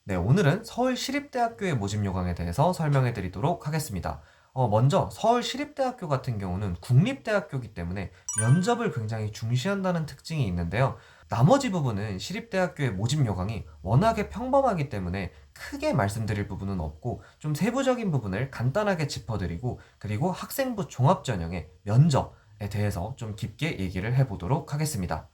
네, 오늘은 서울시립대학교의 모집 요강에 대해서 설명해 드리도록 하겠습니다. 먼저 서울시립대학교 같은 경우는 국립대학교이기 때문에 면접을 굉장히 중시한다는 특징이 있는데요. 나머지 부분은 시립대학교의 모집 요강이 워낙에 평범하기 때문에 크게 말씀드릴 부분은 없고 좀 세부적인 부분을 간단하게 짚어드리고 그리고 학생부 종합전형의 면접에 대해서 좀 깊게 얘기를 해보도록 하겠습니다.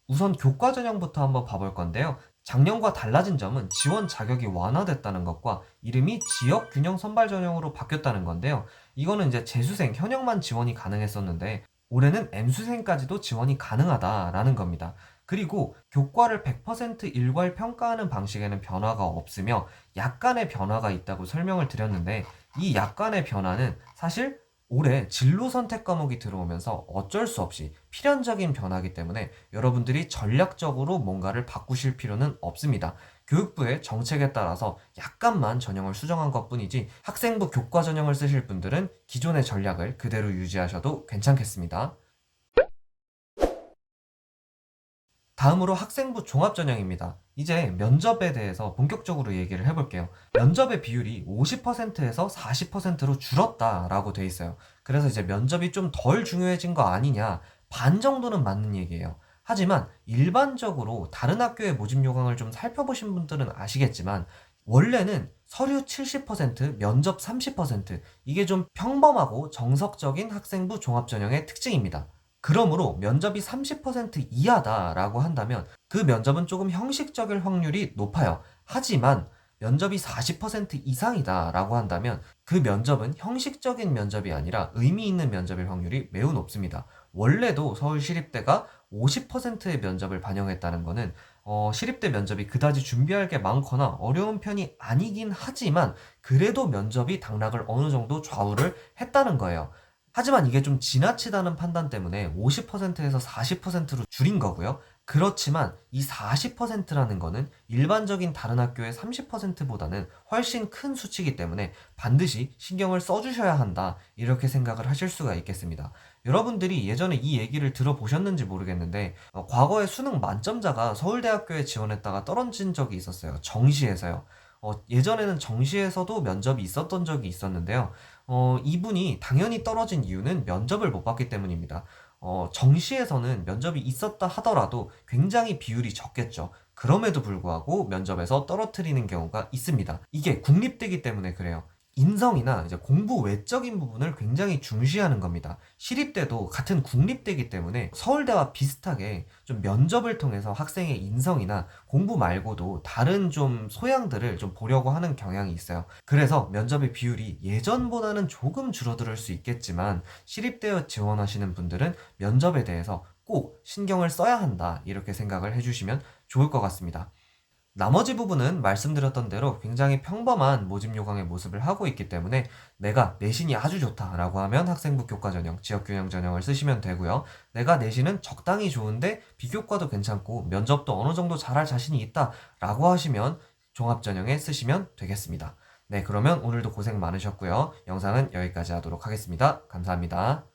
우선 교과 전형부터 한번 봐볼 건데요. 작년과 달라진 점은 지원 자격이 완화됐다는 것과 이름이 지역 균형 선발 전형으로 바뀌었다는 건데요. 이거는 이제 재수생 현역만 지원이 가능했었는데 올해는 M수생까지도 지원이 가능하다라는 겁니다. 그리고 교과를 100% 일괄 평가하는 방식에는 변화가 없으며 약간의 변화가 있다고 설명을 드렸는데 이 약간의 변화는 사실 올해 진로 선택 과목이 들어오면서 어쩔 수 없이 필연적인 변화이기 때문에 여러분들이 전략적으로 뭔가를 바꾸실 필요는 없습니다. 교육부의 정책에 따라서 약간만 전형을 수정한 것뿐이지 학생부 교과 전형을 쓰실 분들은 기존의 전략을 그대로 유지하셔도 괜찮겠습니다. 다음으로 학생부 종합전형입니다. 이제 면접에 대해서 본격적으로 얘기를 해볼게요. 면접의 비율이 50%에서 40%로 줄었다라고 돼 있어요. 그래서 이제 면접이 좀 덜 중요해진 거 아니냐, 반 정도는 맞는 얘기예요. 하지만 일반적으로 다른 학교의 모집 요강을 좀 살펴보신 분들은 아시겠지만 원래는 서류 70%, 면접 30% 이게 좀 평범하고 정석적인 학생부 종합전형의 특징입니다. 그러므로 면접이 30% 이하다라고 한다면 그 면접은 조금 형식적일 확률이 높아요. 하지만 면접이 40% 이상이다라고 한다면 그 면접은 형식적인 면접이 아니라 의미 있는 면접일 확률이 매우 높습니다. 원래도 서울시립대가 50%의 면접을 반영했다는 것은 시립대 면접이 그다지 준비할 게 많거나 어려운 편이 아니긴 하지만 그래도 면접이 당락을 어느 정도 좌우를 했다는 거예요. 하지만 이게 좀 지나치다는 판단 때문에 50%에서 40%로 줄인 거고요. 그렇지만 이 40%라는 거는 일반적인 다른 학교의 30%보다는 훨씬 큰 수치이기 때문에 반드시 신경을 써주셔야 한다. 이렇게 생각을 하실 수가 있겠습니다. 여러분들이 예전에 이 얘기를 들어보셨는지 모르겠는데, 과거에 수능 만점자가 서울대학교에 지원했다가 떨어진 적이 있었어요. 정시에서요. 예전에는 정시에서도 면접이 있었던 적이 있었는데요. 이분이 당연히 떨어진 이유는 면접을 못 봤기 때문입니다. 정시에서는 면접이 있었다 하더라도 굉장히 비율이 적겠죠. 그럼에도 불구하고 면접에서 떨어뜨리는 경우가 있습니다. 이게 국립대기 때문에 그래요. 인성이나 이제 공부 외적인 부분을 굉장히 중시하는 겁니다. 시립대도 같은 국립대이기 때문에 서울대와 비슷하게 좀 면접을 통해서 학생의 인성이나 공부 말고도 다른 좀 소양들을 좀 보려고 하는 경향이 있어요. 그래서 면접의 비율이 예전보다는 조금 줄어들 수 있겠지만 시립대에 지원하시는 분들은 면접에 대해서 꼭 신경을 써야 한다. 이렇게 생각을 해주시면 좋을 것 같습니다. 나머지 부분은 말씀드렸던 대로 굉장히 평범한 모집 요강의 모습을 하고 있기 때문에 내가 내신이 아주 좋다라고 하면 학생부 교과 전형, 지역균형 전형을 쓰시면 되고요. 내가 내신은 적당히 좋은데 비교과도 괜찮고 면접도 어느 정도 잘할 자신이 있다라고 하시면 종합전형에 쓰시면 되겠습니다. 네, 그러면 오늘도 고생 많으셨고요. 영상은 여기까지 하도록 하겠습니다. 감사합니다.